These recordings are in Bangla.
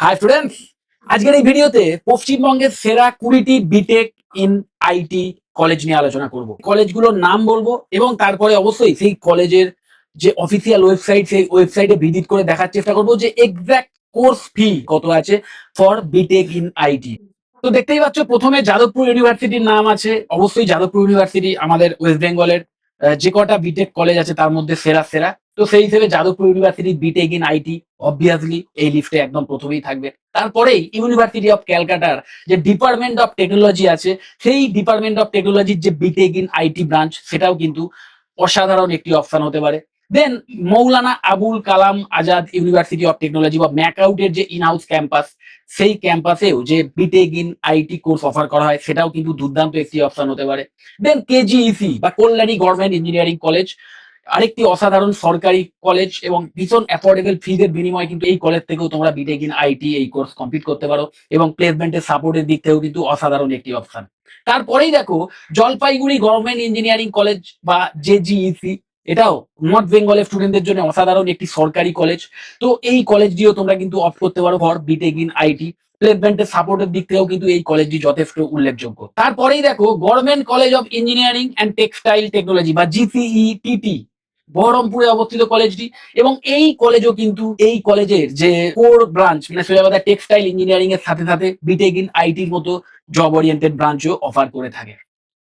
হাই স্টুডেন্টস, আজকের এই ভিডিওতে পশ্চিমবঙ্গের সেরা 20টি বিটেক ইন আইটি কলেজ নিয়ে আলোচনা করব। কলেজগুলোর নাম বলবো এবং তারপরে অবশ্যই সেই কলেজের যে অফিসিয়াল ওয়েবসাইট, সেই ওয়েবসাইটে ভিজিট করে দেখার চেষ্টা করব যে এক্সাক্ট কোর্স ফি কত আছে ফর বিটেক ইন আইটি। তো দেখতেই পাচ্ছ, প্রথমে যাদবপুর ইউনিভার্সিটির নাম আছে। অবশ্যই যাদবপুর ইউনিভার্সিটি আমাদের ওয়েস্ট বেঙ্গলের যে কটা বিটেক কলেজ আছে তার মধ্যে সেরা সেরা। তো সেই হিসেবে Jadavpur university BTech in IT obviously এই লিস্টে একদম প্রথমেই থাকবে। তারপরেই ইউনিভার্সিটি অফ ক্যালকাটার যে ডিপার্টমেন্ট অফ টেকনোলজি আছে, সেই ডিপার্টমেন্ট অফ টেকনোলজির যে বিটেক ইন আইটি ব্রাঞ্চ, সেটাও কিন্তু অসাধারণ একটি অপশন হতে পারে। দেন Maulana Abul Kalam Azad university of technology বা ম্যাকআউটের যে ইনহাউস ক্যাম্পাস, সেই ক্যাম্পাসেও যে BTech in IT course offer করা হয়, সেটাও কিন্তু দুর্দান্ত একটি অপশন হতে পারে। দেন কেজিইসি বা কল্যাণী গভর্নমেন্ট ইঞ্জিনিয়ারিং কলেজ, আরেকটি অসাধারণ সরকারি কলেজ এবং ভীষণ অ্যাফোর্ডেবল ফিজের বিনিময়ে কিন্তু এই কলেজ থেকেও তোমরা বিটেক ইন আইটি এই কোর্স কমপ্লিট করতে পারো এবং প্লেসমেন্টের সাপোর্টের দিক থেকেও কিন্তু অসাধারণ একটি অপশন। তারপরেই দেখো জলপাইগুড়ি গভর্নমেন্ট ইঞ্জিনিয়ারিং কলেজ বা জেজিইসি, এটাও নর্থ বেঙ্গলের স্টুডেন্টদের জন্য অসাধারণ একটি সরকারি কলেজ। তো এই কলেজটিও তোমরা কিন্তু অফ করতে পারো ফর বিটেক ইন আইটি। প্লেসমেন্টের সাপোর্টের দিক থেকেও কিন্তু এই কলেজটি যথেষ্ট উল্লেখযোগ্য। তারপরেই দেখো government college of engineering and textile technology বা জিসিইটিটি, বহরমপুরে অবস্থিত কলেজটি। এবং এই কলেজও কিন্তু এই কলেজের যে কোর ব্রাঞ্চ মানে সোজা কথা টেক্সটাইল ইঞ্জিনিয়ারিং এর সাথে সাথে বিটেক ইন আইটির মতো জব ওরিয়েন্টেড ব্রাঞ্চও অফার করে থাকে।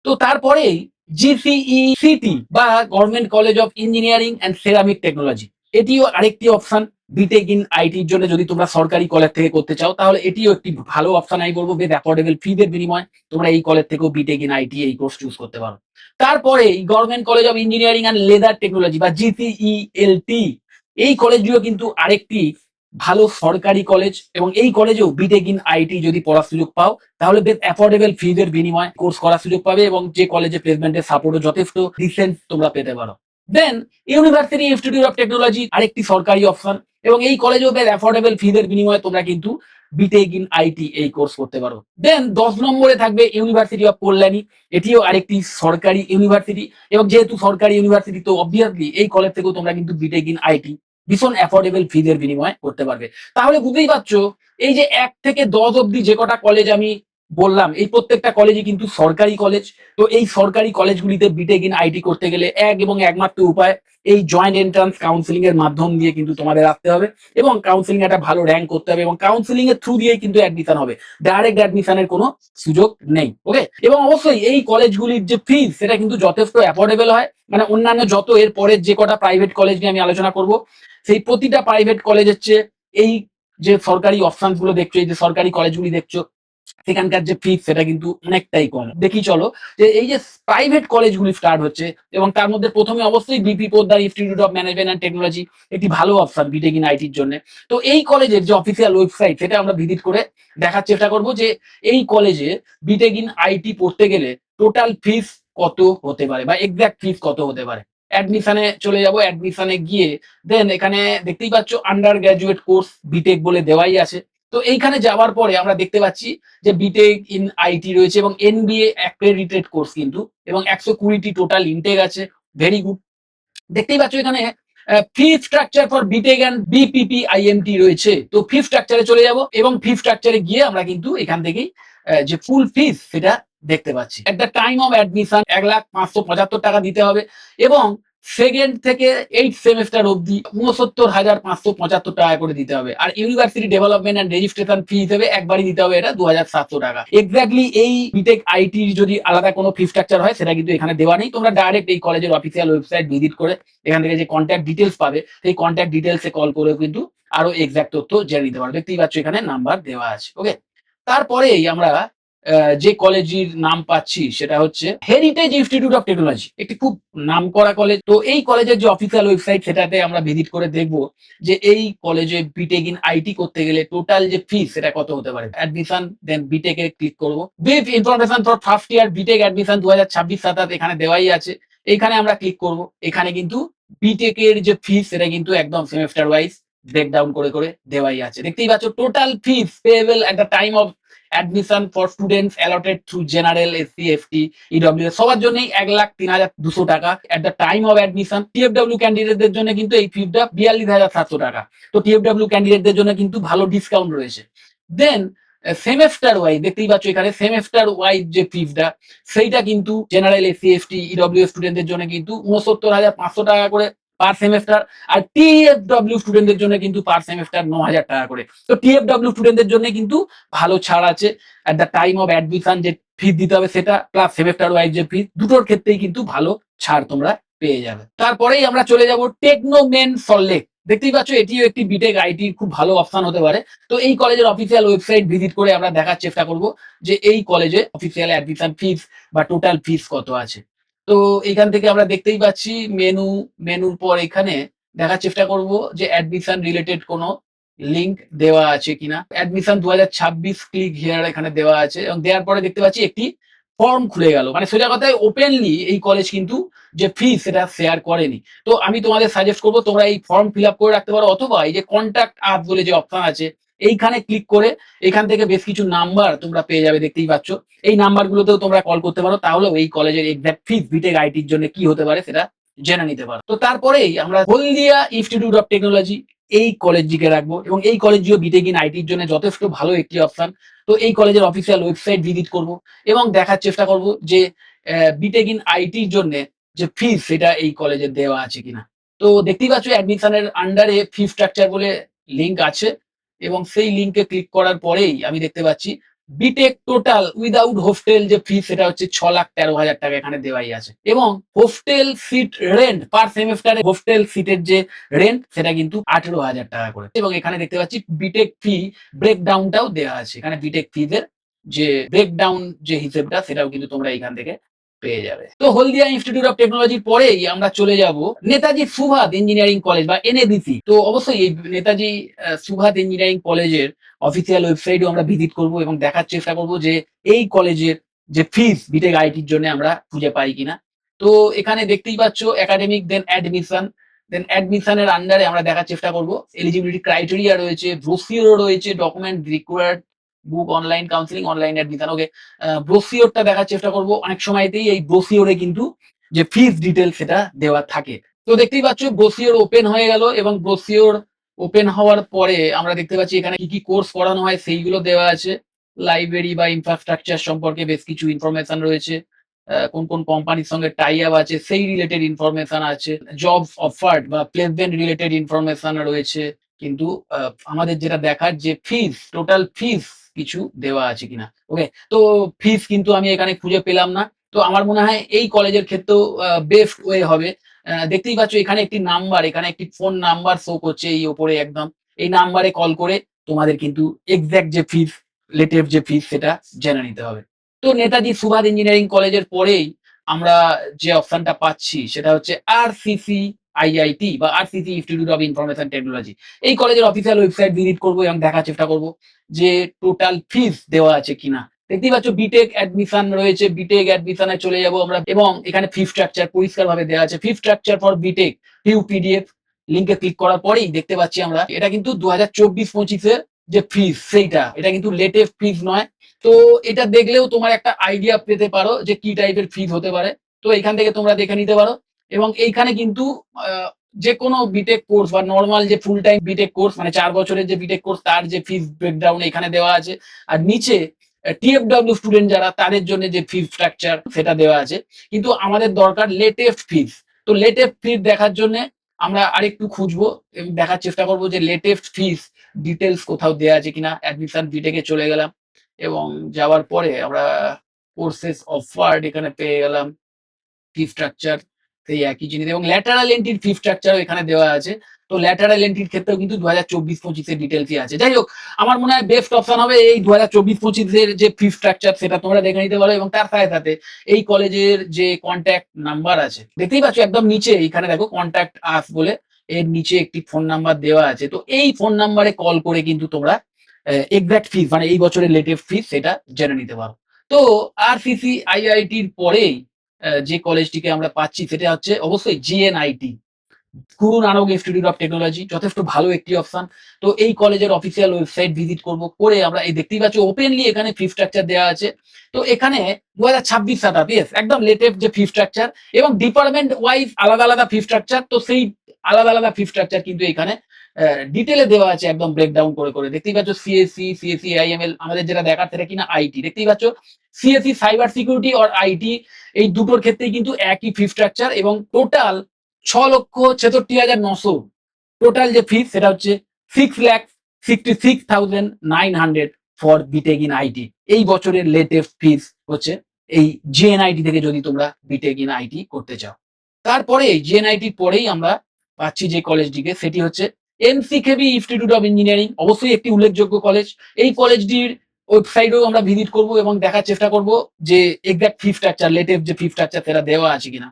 তো তারপরেই জিসিইসিটি বা government college of engineering and ceramic technology, এটিও আরেকটি অপশন বিটেক ইন আইটির জন্য। যদি তোমরা সরকারি কলেজ থেকে করতে চাও তাহলে এটিও একটি ভালো অপশন। আমি বলবো বেশ অ্যাফোর্ডেবল ফিজের বিনিময়ে তোমরা এই কলেজ থেকেও বিটেক ইন আইটি এই কোর্স চুজ করতে পারো। তারপরে government college of engineering and leather technology বা জিসিইএলটি, এই কলেজটিও কিন্তু আরেকটি ভালো সরকারি কলেজ এবং এই কলেজেও বিটেক ইন আইটি যদি পড়ার সুযোগ পাও তাহলে বেশ অ্যাফোর্ডেবল ফিজের বিনিময়ে কোর্স করার সুযোগ পাবে এবং যে কলেজে প্লেসমেন্টের সাপোর্টও যথেষ্ট রিসেন্ট তোমরা পেতে পারো। দেন ইউনিভার্সিটি ইনস্টিটিউট অফ টেকনোলজি আরেকটি সরকারি অপশন এবং এই কলেজেও বেশ অ্যাফোর্ডেবল ফিজের বিনিময়ে তোমরা কিন্তু বিটেক ইন আইটি এই কোর্স করতে পারো। দেন 10 নম্বরে থাকবে ইউনিভার্সিটি অফ কল্যাণী, এটিও আরেকটি সরকারি ইউনিভার্সিটি এবং যেহেতু সরকারি ইউনিভার্সিটি তো অবভিয়াসলি এই কলেজ থেকেও তোমরা কিন্তু বিটেক ইন আইটি ভীষণ অ্যাফোর্ডেবল ফিজের বিনিময়ে করতে পারবে। তাহলে বুঝতেই পারছো, এই যে 1 থেকে 10 অব্দি যে কটা কলেজ আমি বললাম, এই প্রত্যেকটা কলেজই কিন্তু সরকারি কলেজ। তো এই সরকারি কলেজগুলিতে বিটেক ইন আইটি করতে গেলে এক এবং একমাত্র উপায় এই জয়েন্ট এন্ট্রান্স কাউন্সিলিং এর মাধ্যম দিয়ে কিন্তু তোমাদের আসতে হবে এবং কাউন্সিলিং একটা ভালো র্যাঙ্ক করতে হবে এবং কাউন্সিলিং এর থ্রু দিয়েই কিন্তু অ্যাডমিশন হবে, ডাইরেক্ট অ্যাডমিশনের কোনো সুযোগ নেই। ওকে, এবং অবশ্যই এই কলেজগুলির যে ফিজ সেটা কিন্তু যথেষ্ট অ্যাফোর্ডেবল হয়। মানে অন্যান্য যত এর পরের যে কটা প্রাইভেট কলেজ নিয়ে আমি আলোচনা করব, সেই প্রতিটা প্রাইভেট কলেজের চেয়ে এই যে সরকারি অপশন গুলো দেখছো, এই যে সরকারি কলেজগুলি দেখছো, সেখানকার যে ফিস সেটা কিন্তু অনেকটাই কম। দেখি চলো যে এই যে প্রাইভেট কলেজগুলি স্টার্ট হচ্ছে এবং তার মধ্যে প্রথমে অবশ্যই BP Poddar institute of management and technology, একটি ভালো অপশন বিটেক ইন আইটির জন্য। তো এই কলেজের যে অফিসিয়াল ওয়েবসাইট সেটা আমরা ভিজিট করে দেখার চেষ্টা করব যে এই কলেজে বিটেক ইন আইটি পড়তে গেলে টোটাল ফিস কত হতে পারে বা এক্সাক্ট ফিস কত হতে পারে। অ্যাডমিশনে চলে যাব, অ্যাডমিশনে গিয়ে দেন এখানে দেখতেই পাচ্ছ আন্ডার গ্রাজুয়েট কোর্স বিটেক বলে দেওয়াই আছে। তো এইখানে যাওয়ার পরে আমরা দেখতে পাচ্ছি যে বিটেক ইন আইটি রয়েছে এবং এনবিএ অ্যাক্রেডিটেড কোর্স কিন্তু, এবং 120টি টোটাল ইনটেক আছে। Very good. দেখতেই পাচ্ছ এখানে fee structure for BTech and BPP IMT রয়েছে। তো ফি স্ট্রাকচারে চলে যাব এবং ফি স্ট্রাকচারে গিয়ে আমরা কিন্তু এখান থেকেই যে ফুল ফিস সেটা দেখতে পাচ্ছি। এট দ্য টাইম অফ অ্যাডমিশন 1,575,000 টাকা দিতে হবে এবং সেকেন্ড থেকে 8 সেমেস্টার অবধি 69,575 টাকা করে দিতে হবে। আর university development and registration fee হিসেবে একবারই দিতে হবে, এটা 2,700 টাকা। এক্স্যাক্টলি এই বিটেক আইটি যদি আলাদা কোনো ফি স্ট্রাকচার হয় সেটা কিন্তু এখানে দেওয়া নেই। তোমরা ডাইরেক্ট এই কলেজের অফিসিয়াল ওয়েবসাইট ভিজিট করে এখান থেকে যে কন্ট্যাক্ট ডিটেলস পাবে, সেই কন্ট্যাক্ট ডিটেলসে কল করেও কিন্তু আরো এক্সাক্ট তথ্য জেনে নিতে পারো। দেখতেই পাচ্ছ এখানে নাম্বার দেওয়া আছে। ওকে, তারপরেই আমরা যে কলেজের নাম পাচ্ছি সেটা হচ্ছে হেরিটেজ ইনস্টিটিউট অফ টেকনোলজি, একটি খুব নামকরা কলেজ। তো এই কলেজের যে অফিসিয়াল ওয়েবসাইট সেটাতে আমরা ভিজিট করে দেখবো যে এই কলেজে বিটেক ইন আইটি করতে গেলে টোটাল যে ফিস সেটা কত হতে পারে। অ্যাডমিশন দেন বিটেক এ ক্লিক করবো। Brief information for first year BTech admission 2026-27 এখানে দেওয়াই আছে। এখানে আমরা ক্লিক করব। এখানে কিন্তু বিটেক এর যে ফিস সেটা কিন্তু একদম সেমেস্টার ওয়াইজ ব্রেকডাউন করে করে দেওয়াই আছে। দেখতেই পাচ্ছ total fees payable at the time of admission for students allotted through general, SC, ST, EWS সবার জন্যই 1,03,200 টাকা at the time of admission. TFW ক্যান্ডিডেটদের জন্য কিন্তু এই ফিটা 42,700 টাকা। তো টিএফডব্লিউ ক্যান্ডিডেটদের জন্য কিন্তু ভালো ডিসকাউন্ট রয়েছে। দেন সেমেস্টার ওয়াইজ দেখতেই পাচ্ছ এখানে সেমেস্টার ওয়াইজ যে ফিসটা সেইটা কিন্তু জেনারেল, এসসি, এসটি, ইডব্লিউ স্টুডেন্টদের জন্য কিন্তু 69,500 টাকা করে পার সেমেস্টার, আর টিএফডব্লিউ স্টুডেন্টদের জন্য কিন্তু পার সেমেস্টার 9,000 টাকা করে। তো টিএফডব্লিউ স্টুডেন্টদের জন্য কিন্তু ভালো ছাড় আছে at the time of admission, যে ফিস দিতে হবে সেটা প্লাস সেমেস্টার ওয়াইজ যে ফিস, দুটোর ক্ষেত্রেই কিন্তু ভালো ছাড় তোমরা পেয়ে যাবে। তারপরেই আমরা চলে যাব টেকনোমেন সল্টলেক। দেখতেই পাচ্ছ এটিও একটি বিটেক আইটির খুব ভালো অপশন হতে পারে। তো এই কলেজের অফিসিয়াল ওয়েবসাইট ভিজিট করে আমরা দেখার চেষ্টা করব যে এই কলেজে অফিসিয়াল অ্যাডমিশন ফিস বা টোটাল ফিস কত আছে। তো এখান থেকে আমরা দেখতেই পাচ্ছি মেনুর পর এখানে দেখার চেষ্টা করব যে অ্যাডমিশন রিলেটেড কোনো লিংক দেওয়া আছে কিনা। অ্যাডমিশন 2026 ক্লিক হিয়ার এখানে দেওয়া আছে, এবং দেওয়ার পরে দেখতে পাচ্ছি একটি ফর্ম খুলে গেল। মানে সোজা কথায় ওপেনলি এই কলেজ কিন্তু যে ফিস সেটা শেয়ার করেনি। তো আমি তোমাদের সাজেস্ট করবো তোমরা এই ফর্ম ফিল আপ করে রাখতে পারো, অথবা এই যে কন্ট্যাক্ট আস বলে যে অপশন আছে এইখানে ক্লিক করে এখান থেকে বেশ কিছু নাম্বার তোমরা পেয়ে যাবে, দেখতেই পাচ্ছ। এই নাম্বারগুলোতেও তোমরা কল করতে পারো, তাহলেও এই কলেজের এক্সাক্ট ফিস বিটেক আইটির জন্য কি হতে পারে সেটা জেনে নিতে পারো। তো তারপরেই আমরা হলদিয়া ইনস্টিটিউট অফ টেকনোলজি এই কলেজটিকে রাখবো, এবং এই কলেজটিও বিটেক ইন আইটির জন্য যথেষ্ট ভালো একটি অপশন। তো এই কলেজের অফিসিয়াল ওয়েবসাইট ভিজিট করব এবং দেখার চেষ্টা করব যে বিটেক ইন আইটির জন্য যে ফিস সেটা এই কলেজে দেওয়া আছে কিনা। তো দেখতেই পাচ্ছ অ্যাডমিশনের আন্ডারে ফি স্ট্রাকচার বলে লিঙ্ক আছে, এবং সেই লিঙ্কে ক্লিক করার পরেই আমি দেখতে পাচ্ছি বিটেক টোটাল উইদাউট হোস্টেল যে ফি সেটা হচ্ছে 6,13,000 টাকা এখানে দেওয়াই আছে, এবং হোস্টেল সিট রেন্ট পার সেমেস্টারে হোস্টেল সিটের যে রেন্ট সেটা কিন্তু 18,000 টাকা করে। এবং এখানে দেখতে পাচ্ছি বিটেক ফি ব্রেকডাউনটাও দেওয়া আছে, এখানে বিটেক ফিজের যে ব্রেকডাউন যে হিসেবটা সেটাও কিন্তু তোমরা এখান থেকে পেয়ে যাবে। তো হলদিয়া ইনস্টিটিউট অফ টেকনোলজির পরেই আমরা চলে যাব নেতাজি সুভাষ ইঞ্জিনিয়ারিং কলেজ বা এনএবিসি। তো অবশ্যই এই নেতাজি সুভাষ ইঞ্জিনিয়ারিং কলেজের অফিসিয়াল ওয়েবসাইটও আমরা ভিজিট করব এবং দেখার চেষ্টা করব যে এই কলেজের যে ফিস বিটেক আইটির জন্য আমরা খুঁজে পাই কিনা। তো এখানে দেখতেই পাচ্ছ একাডেমিক দেন অ্যাডমিশনের আন্ডারে আমরা দেখার চেষ্টা করব এলিজিবিলিটি ক্রাইটেরিয়া রয়েছে, ব্রোশিওর রয়েছে, ডকুমেন্ট রিকোয়ার্ড, বুক, অনলাইন কাউন্সিলিং, অনলাইন অ্যাডমিশন। ওকে, ব্রোশিওরটা দেখার চেষ্টা করব। অনেক সময়তেই এই ব্রোশিওরে কিন্তু যে ফিস ডিটেল সেটা দেওয়া থাকে। তো দেখতেই পাচ্ছ ব্রোশিওর ওপেন হয়ে গেল, এবং ব্রোশিওর ওপেন হওয়ার পরে আমরা দেখতে পাচ্ছি এখানে কি কি কোর্স করানো হয় সেইগুলো দেওয়া আছে। লাইব্রেরি বা ইনফ্রাস্ট্রাকচার সম্পর্কে বেশ কিছু ইনফরমেশন রয়েছে, কোন কোন কোম্পানির সঙ্গে টাই আপ আছে সেই রিলেটেড ইনফরমেশন আছে, জব অফার্ড বা প্লেসমেন্ট রিলেটেড ইনফরমেশন রয়েছে। কিন্তু আমাদের যেটা দেখার যে ফিস, টোটাল ফিস কিছু দেওয়া আছে কিনা। ওকে, তো ফিস কিন্তু আমি এখানে খুঁজে পেলাম না। তো আমার মনে হয় এই কলেজের ক্ষেত্রেও বেস্ট ওয়ে হবে, দেখতেই পাচ্ছ এখানে একটি নাম্বার, এখানে একটি ফোন নাম্বার শো করছে এই ওপরে একদম, এই নাম্বারে কল করে তোমাদের কিন্তু এক্সাক্ট যে ফিস, লেটেস্ট যে ফিস সেটা জেনে নিতে হবে। তো নেতাজি সুভাষ ইঞ্জিনিয়ারিং কলেজের পরেই আমরা যে অপশনটা পাচ্ছি সেটা হচ্ছে আরসিসি আইআইটি বা RCC institute of information technology. এই কলেজের অফিসিয়াল ওয়েবসাইট ভিজিট করবো এবং দেখার চেষ্টা করব যে টোটাল ফিস দেওয়া আছে কিনা। দেখতেই পাচ্ছ বিটেক অ্যাডমিশন রয়েছে, বিটেক অ্যাডমিশনে চলে যাব আমরা, এবং এখানে ফি স্ট্রাকচার পরিষ্কার ভাবে দেওয়া আছে। Fee structure for BTech fee PDF লিঙ্কে ক্লিক করার পরেই দেখতে পাচ্ছি আমরা এটা কিন্তু 2024-25-এর যে ফিস সেইটা, এটা কিন্তু লেটেস্ট ফিস নয়। তো এটা দেখলেও তোমার একটা আইডিয়া পেতে পারো যে কি টাইপের ফিস হতে পারে। তো এখান থেকে তোমরা দেখে নিতে পারো, এবং এইখানে কিন্তু যে কোনো বিটেক কোর্স বা নর্মাল যে ফুল টাইম বিটেক কোর্স মানে 4 বছরের যে বিটেক কোর্স তার যে ফিস ব্রেকডাউন এখানে দেওয়া আছে, আর নিচে টিএফডব্লিউ স্টুডেন্ট যারা তাদের জন্য যে ফি স্ট্রাকচার সেটা দেওয়া আছে। কিন্তু আমাদের দরকার লেটেস্ট ফিস। তো লেটেস্ট ফিস দেখার জন্য আমরা আরেকটু খুঁজবো এবং দেখার চেষ্টা করবো যে লেটেস্ট ফিস ডিটেলস কোথাও দেওয়া আছে কিনা। অ্যাডমিশন বিটেকে চলে গেলাম, এবং যাওয়ার পরে আমরা কোর্সেস অফার্ড এখানে পেয়ে গেলাম, ফি স্ট্রাকচার সেই একই জিনিস, এবং ল্যাটারাল এন্ট্রির ফি স্ট্রাকচারও এখানে দেওয়া আছে। তো ল্যাটারাল এন্ট্রির ক্ষেত্রেও কিন্তু 2024-25-এর ডিটেলসই আছে। যাই হোক, আমার মনে হয় বেস্ট অপশন হবে এই 2024-25-এর যে ফি স্ট্রাকচার সেটা তোমরা দেখে নিতে পারো, এবং তার সাথে সাথে এই কলেজের যে কন্ট্যাক্ট নাম্বার আছে দেখতেই পাচ্ছ একদম নিচে, এখানে দেখো কন্ট্যাক্ট আস বলে এর নিচে একটি ফোন নাম্বার দেওয়া আছে। তো এই ফোন নাম্বারে কল করে কিন্তু তোমরা এক্সাক্ট ফিস মানে এই বছরের লেটেস্ট ফিস সেটা জেনে নিতে পারো। তো আরসিসি আইআইটির পরেই যে কলেজটিকে আমরা পাচ্ছি সেটা হচ্ছে অবশ্যই জিএনআইটি। Guru Nanak institute of technology যথেষ্ট ভালো একটি অপশন। তো এই কলেজের অফিসিয়াল ওয়েবসাইট ভিজিট করব, করে আমরা এই দেখতেই পাচ্ছি ওপেনলি এখানে ফি স্ট্রাকচার দেওয়া আছে। তো এখানে 2026 সেটআপ, ইয়েস একদম লেটেস্ট যে ফি স্ট্রাকচার, এবং ডিপার্টমেন্ট ওয়াইজ আলাদা আলাদা ফি স্ট্রাকচার। তো সেই আলাদা আলাদা ফি স্ট্রাকচার কিন্তু এখানে ডিটেলে দেওয়া আছে, একদম ব্রেকডাউন করে করে। দেখতেই পাচ্ছ সিএসসি আইএমএল, আমাদের যেটা দেখার সেটা কিনা আইটি। দেখতেই পাচ্ছ সিএসসি সাইবার সিকিউরিটি আর আইটি, এই দুটোর ক্ষেত্রেই কিন্তু একই ফি স্ট্রাকচার, এবং টোটাল 6,66,900 টোটাল যে ফিস সেটা হচ্ছে 6,66,900 ফর বিটেক ইন আইটি। এই বছরের লেটেস্ট ফিস হচ্ছে এই জেএনআইটি থেকে, যদি তোমরা বিটেক ইন আইটি করতে চাও। তারপরে জেএনআইটির পরেই আমরা পাচ্ছি যে কলেজটিকে, সেটি হচ্ছে এনসিকেবি ইনস্টিটিউট অফ ইঞ্জিনিয়ারিং, অবশ্যই একটি উল্লেখযোগ্য কলেজ। এই কলেজটির ওয়েবসাইটেও আমরা ভিজিট করব এবং দেখার চেষ্টা করব যে এক্সাক্ট ফি স্ট্রাকচার, লেটেস্ট যে ফি স্ট্রাকচার সেটা দেওয়া আছে কিনা।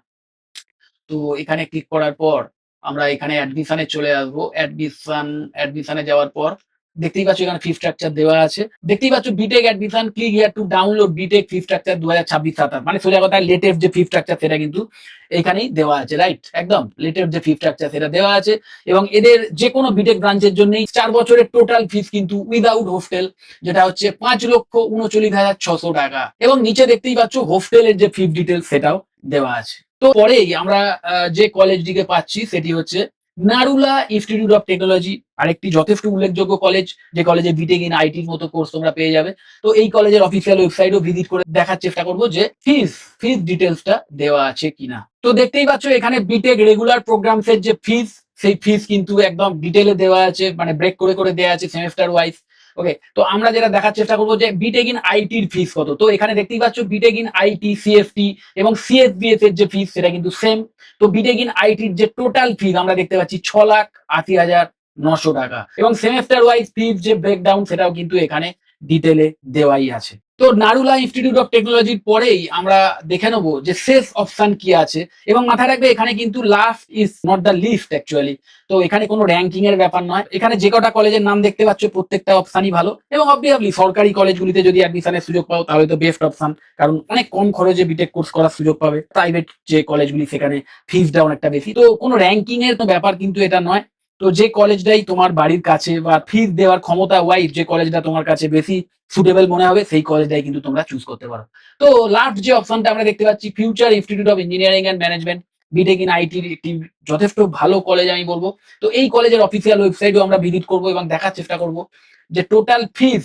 তো এখানে ক্লিক করার পর আমরা এখানে অ্যাডমিশনে চলে আসবো। অ্যাডমিশনে যাওয়ার পর দেখতেই পাচ্ছ এখানে ফি স্ট্রাকচার দেওয়া আছে। দেখতেই পাচ্ছ BTech admission, click here to download BTech fee structure 2026-27, মানে সোজা কথা লেটেস্ট যে ফি স্ট্রাকচার সেটা কিন্তু এখানেই দেওয়া আছে, রাইট? একদম লেটেস্ট যে ফি স্ট্রাকচার সেটা দেওয়া আছে। এবং এদের যে কোনো বিটেক ব্রাঞ্চের জন্যই 4 বছরের টোটাল ফিস কিন্তু উইদাউট হোস্টেল, যেটা হচ্ছে 5,39,600 টাকা। এবং নিচে দেখতেই পাচ্ছ হোস্টেলের যে ফি ডিটেল সেটাও দেওয়া আছে। তো পরেই আমরা যে কলেজটিকে পাচ্ছি সেটি হচ্ছে নারুলা ইনস্টিটিউট অফ টেকনোলজি, আরেকটি যথেষ্ট উল্লেখযোগ্য কলেজ, যে কলেজে বিটেক ইন আইটির মতো কোর্স তোমরা পেয়ে যাবে। তো এই কলেজের অফিসিয়াল ওয়েবসাইটও ভিজিট করে দেখার চেষ্টা করবো যে ফিস ডিটেলসটা দেওয়া আছে কিনা। তো দেখতেই পাচ্ছ এখানে বিটেক রেগুলার প্রোগ্রামস এর যে ফিস, সেই ফিস কিন্তু একদম ডিটেলে দেওয়া আছে, মানে ব্রেক করে করে দেওয়া আছে সেমেস্টার ওয়াইজ। ওকে, তো আমরা যেটা দেখার চেষ্টা করবো যে বিটেক ইন আইটির ফিস কত। তো এখানে দেখতেই পাচ্ছ বিটেক ইন আইটি, সিএফটি এবং সিএসবিএস এর যে ফিস সেটা কিন্তু সেম। তো বিটেক ইন আইটির যে টোটাল ফিস আমরা দেখতে পাচ্ছি 6,80,900 টাকা, এবং সেমেস্টার ওয়াইজ ফিস যে ব্রেকডাউন সেটাও কিন্তু এখানে ডিটেলে দেওয়াই আছে। তো নারুলা ইনস্টিটিউট অফ টেকনোলজির পরেই আমরা দেখে নেবো যে শেষ অপশন কি আছে, এবং মাথায় রাখবে এখানে কিন্তু last is not the least actually. তো এখানে কোনো র্যাঙ্কিং এর ব্যাপার নয়, এখানে যে কটা কলেজের নাম দেখতে পাচ্ছ প্রত্যেকটা অপশনই ভালো, এবং অবভিয়াসলি সরকারি কলেজগুলিতে যদি অ্যাডমিশনের সুযোগ পাও তাহলে তো বেস্ট অপশন, কারণ অনেক কম খরচে বিটেক কোর্স করার সুযোগ পাবে। প্রাইভেট যে কলেজগুলি সেখানে ফিসটা অনেকটা বেশি। তো কোনো র্যাঙ্কিং এর তো ব্যাপার কিন্তু এটা নয়। তো যে কলেজটাই তোমার বাড়ির কাছে বা ফিস দেওয়ার ক্ষমতা ওয়াইজ যে কলেজটা তোমার কাছে বেশি সুটেবল মনে হবে সেই কলেজটাই কিন্তু তোমরা চুজ করতে পারো। তো লাস্ট যে অপশনটা আমরা দেখতে পাচ্ছি future institute of engineering and management, BTech in আইটির একটি যথেষ্ট ভালো কলেজ আমি বলবো। তো এই কলেজের অফিসিয়াল ওয়েবসাইটও আমরা ভিজিট করব এবং দেখার চেষ্টা করব যে টোটাল ফিস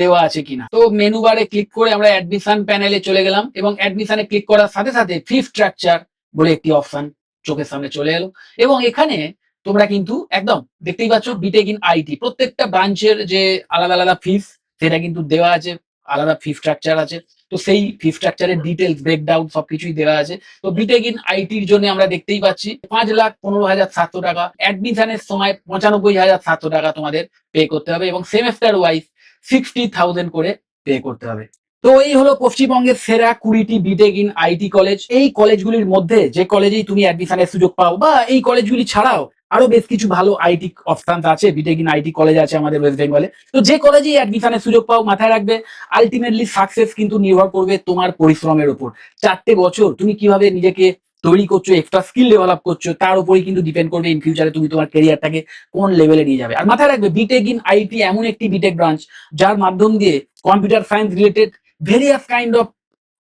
দেওয়া আছে কিনা। তো মেনু বারে ক্লিক করে আমরা অ্যাডমিশন প্যানেলে চলে গেলাম, এবং অ্যাডমিশনে ক্লিক করার সাথে সাথে ফি স্ট্রাকচার বলে একটি অপশন চোখের সামনে চলে এলো, এবং এখানে তোমরা কিন্তু একদম দেখতেই পাচ্ছ বিটেক ইন আইটি প্রত্যেকটা ব্রাঞ্চের যে আলাদা আলাদা ফিস সেটা কিন্তু দেওয়া আছে, আলাদা ফি স্ট্রাকচার আছে। তো সেই ফি স্ট্রাকচারের ডিটেলস ব্রেকডাউন সবকিছুই দেওয়া আছে। তো বিটেক ইন আইটির জন্য আমরা দেখতেই পাচ্ছি 5,15,700 টাকা, অ্যাডমিশনের সময় 95,700 টাকা তোমাদের পে করতে হবে, এবং সেমেস্টার ওয়াইজ 60,000 করে পে করতে হবে। তো এই হলো পশ্চিমবঙ্গের সেরা 20টি বিটেক ইন আইটি কলেজ। এই কলেজগুলির মধ্যে যে কলেজেই তুমি অ্যাডমিশনের সুযোগ পাও, বা এই কলেজগুলি ছাড়াও আরো বেশ কিছু ভালো আইটি অপশন আছে, বিটেক ইন আইটি কলেজ আছে আমাদের ওয়েস্ট বেঙ্গলে। তো যে কলেজেই অ্যাডমিশনের সুযোগ পাও মাথায় রাখবে আলটিমেটলি সাকসেস কিন্তু নির্ভর করবে তোমার পরিশ্রমের উপর। 4টে বছর তুমি কিভাবে নিজেকে তৈরি করছো, এক্সট্রা স্কিল ডেভেলপ করছো, তার উপরেই কিন্তু ডিপেন্ড করবে ইন ফিউচারে তুমি তোমার ক্যারিয়ারটাকে কোন লেভেলে নিয়ে যাবে। আর মাথায় রাখবে বিটেক ইন আইটি এমন একটি বিটেক ব্রাঞ্চ যার মাধ্যম দিয়ে computer science related various kind of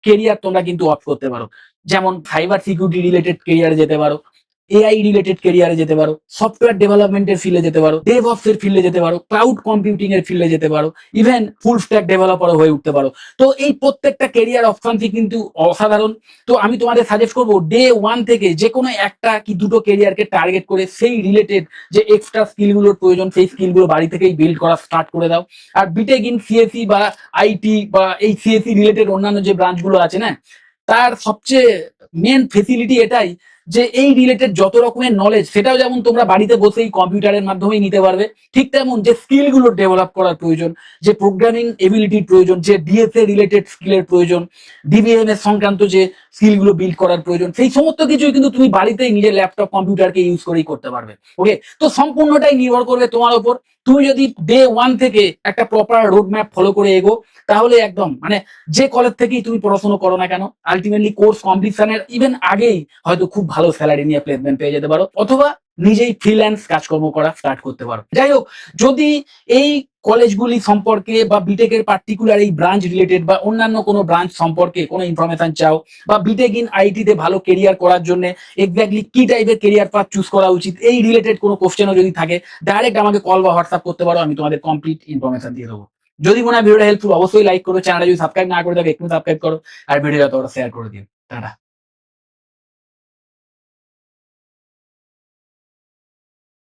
carrier তোমরা কিন্তু অফ করতে পারো। যেমন সাইবার সিকিউরিটি রিলেটেড কেরিয়ারে যেতে পারো, এআই রিলেটেড কেরিয়ারে যেতে পারো, সফটওয়্যার ডেভেলপমেন্টের ফিল্ডে যেতে পারো, ডেভঅপস এর ফিল্ডে যেতে পারো, ক্লাউড কম্পিউটিং এর ফিল্ডে যেতে পারো, ইভেন ফুল স্ট্যাক ডেভেলপারও হয়ে উঠতে পারো। তো এই প্রত্যেকটা কেরিয়ার অপশনটি কিন্তু অসাধারণ। তো আমি তোমাদের সাজেস্ট করবো ডে 1 থেকে যে কোনো একটা কি দুটো কেরিয়ারকে টার্গেট করে সেই রিলেটেড যে এক্সট্রা স্কিলগুলোর প্রয়োজন সেই স্কিলগুলো বাড়ি থেকেই বিল্ড করা স্টার্ট করে দাও। আর বিটেক ইন সিএসি বা আইটি বা এই সিএসি রিলেটেড অন্যান্য যে ব্রাঞ্চগুলো আছে না, তার সবচেয়ে মেন ফেসিলিটি এটাই যে এই রিলেটেড যত রকমের নলেজ সেটাও যেমন তোমরা বাড়িতে বসেই কম্পিউটারের মাধ্যমেই নিতে পারবে, ঠিক তেমন যে স্কিলগুলো ডেভেলপ করার প্রয়োজন, যে প্রোগ্রামিং এবিলিটির প্রয়োজন, যে ডিএসএ রিলেটেড স্কিলের প্রয়োজন, ডিবিএমএস সংক্রান্ত যে স্কিলগুলো বিল্ড করার প্রয়োজন, সেই সমস্ত কিছুই কিন্তু তুমি বাড়িতেই নিজের ল্যাপটপ কম্পিউটারকে ইউজ করেই করতে পারবে। ওকে, তো সম্পূর্ণটাই নির্ভর করবে তোমার উপর তুমি যদি ডে ওয়ান থেকে একটা প্রপার রোড ম্যাপ ফলো করে এগো, তাহলে একদম মানে যে কলেজ থেকেই তুমি পড়াশোনা করো না কেন, আলটিমেটলি কোর্স কমপ্লিশনের ইভেন আগেই হয়তো খুব ভালো স্যালারি নিয়ে প্লেসমেন্ট পেয়ে যেতে পারো, অথবা নিজেই ফ্রিল্যান্স কাজকর্ম করা স্টার্ট করতে পারো। যাই হোক, যদি এই কলেজগুলি সম্পর্কে বা বিটেকের পার্টিকুলার এই ব্রাঞ্চ রিলেটেড বা অন্যান্য কোনো ব্রাঞ্চ সম্পর্কে কোনো ইনফরমেশন চাও, বা বিটেক ইন আইটি তে ভালো কেরিয়ার করার জন্য এক্স্যাক্টলি কি টাইপের কেরিয়ার পাথ চুজ করা উচিত, এই রিলেটেড কোনো কোশ্চেনও যদি থাকে, ডাইরেক্ট আমাকে কল বা হোয়াটসঅ্যাপ করতে পারো, আমি তোমাদের কমপ্লিট ইনফরমেশন দিয়ে দেবো। যদি মনে হয় ভিডিওটা হেল্পফুল, অবশ্যই লাইক করো, চ্যানেলটা যদি সাবস্ক্রাইব না করে থাকো একটু সাবস্ক্রাইব করো, আর ভিডিওটা তোমরা শেয়ার করে দিও। টাটা।